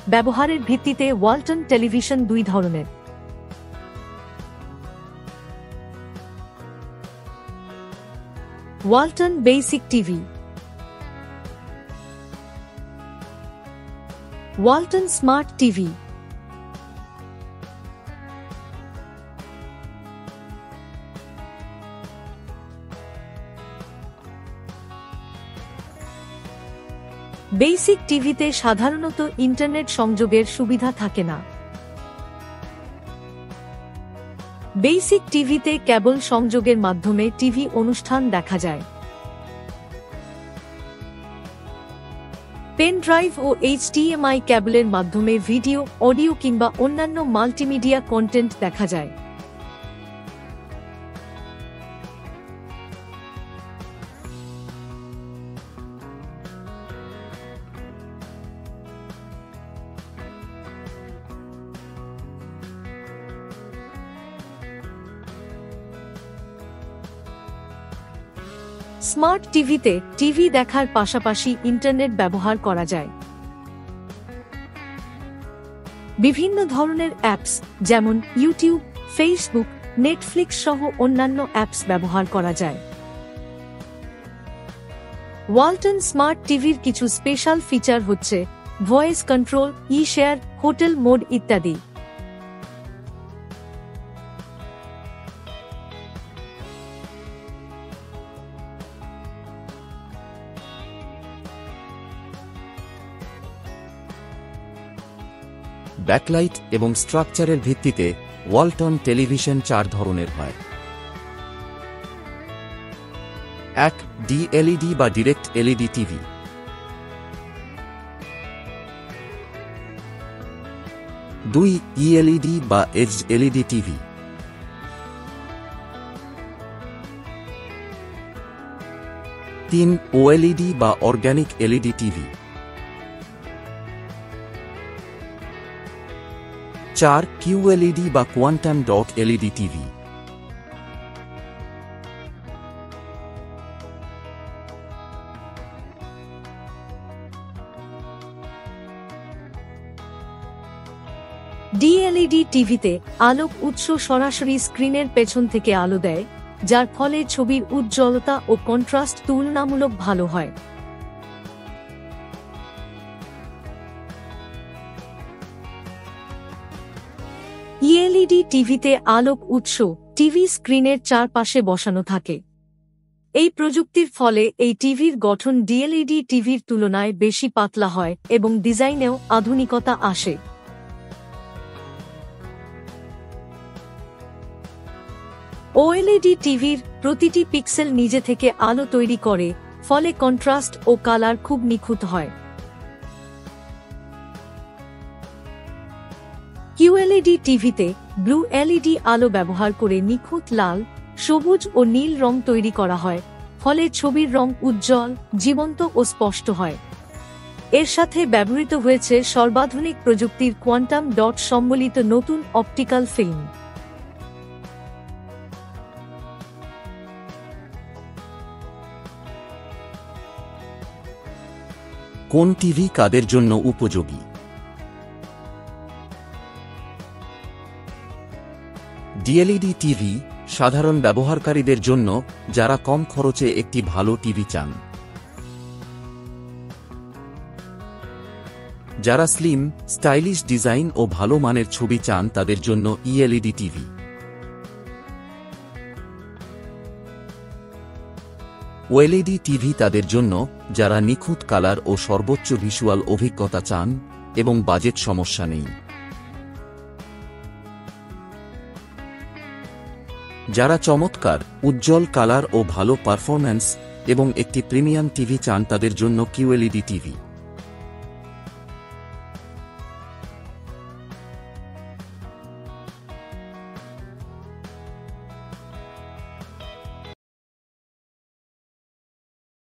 ব্যবহারের ভিত্তিতে ওয়ালটন টেলিভিশন দুই ধরনের। Walton basic TV, Walton smart TV. Basic টিভিতে সাধারণত ইন্টারনেট সংযোগের সুবিধা থাকে না। বেসিক টিভিতে কেবল সংযোগের মাধ্যমে টিভি অনুষ্ঠান দেখা যায়। পেন ড্রাইভ ও এইচডিএমআই কেবলের মাধ্যমে ভিডিও, অডিও কিংবা অন্যান্য মাল্টিমিডিয়া কন্টেন্ট দেখা যায়। স্মার্ট টিভিতে টিভি দেখার পাশাপাশি ইন্টারনেট ব্যবহার করা যায়। বিভিন্ন ধরনের অ্যাপস যেমন ইউটিউব, ফেসবুক, নেটফ্লিক্স সহ অন্যান্য অ্যাপস ব্যবহার করা যায়। ওয়ালটন স্মার্ট টিভির কিছু স্পেশাল ফিচার হচ্ছে ভয়েস কন্ট্রোল, ই-শেয়ার, হোটেল মোড ইত্যাদি। ব্যাকলাইট এবং স্ট্রাকচারের ভিত্তিতে ওয়ালটন টেলিভিশন 4 ধরনের হয়। 1. ডিএলইডি বা ডিরেক্ট এলইডি টিভি। 2. ইএলইডি বা এজড এলইডি টিভি। 3. ওএলইডি বা অর্গানিক এলইডি টিভি। 4. কিউএলইডি বা quantum dot LED TV. DLED টিভিতে আলোক উৎস সরাসরি স্ক্রিনের পেছন থেকে আলো দেয়, যার ফলে ছবির উজ্জ্বলতা ও কন্ট্রাস্ট তুলনামূলক ভালো হয়। ইএলইডি টিভিতে আলোক উৎস টিভি স্ক্রিনের চারপাশে বসানো থাকে। এই প্রযুক্তির ফলে এই টিভির গঠন ডিএলইডি টিভির তুলনায় বেশি পাতলা হয় এবং ডিজাইনেও আধুনিকতা আসে। ওএলইডি টিভির প্রতিটি পিক্সেল নিজে থেকে আলো তৈরি করে, ফলে কন্ট্রাস্ট ও কালার খুব নিখুঁত হয়। কিউএলইডি টিভিতে ব্লু এলইডি আলো ব্যবহার করে নিখুঁত লাল, সবুজ ও নীল রং তৈরি করা হয়, ফলে ছবির রং উজ্জ্বল, জীবন্ত ও স্পষ্ট হয়। এর সাথে ব্যবহৃত হয়েছে সর্বাধুনিক প্রযুক্তির কোয়ান্টাম ডট সম্বলিত নতুন অপটিক্যাল ফিল্ম। কোন টিভি কাদের জন্য উপযোগী? ডিএলইডি টিভি সাধারণ ব্যবহারকারীদের জন্য, যারা কম খরচে একটি ভালো টিভি চান। যারা স্লিম, স্টাইলিশ ডিজাইন ও ভালো মানের ছবি চান তাদের জন্য ইএলইডি টিভি। ওএলইডি টিভি তাদের জন্য, যারা নিখুঁত কালার ও সর্বোচ্চ ভিজুয়াল অভিজ্ঞতা চান এবং বাজেট সমস্যা নেই। যারা চমৎকার, উজ্জ্বল কালার ও ভালো পারফরম্যান্স এবং একটি প্রিমিয়াম টিভি চান তাদের জন্য কিউএলইডি টিভি।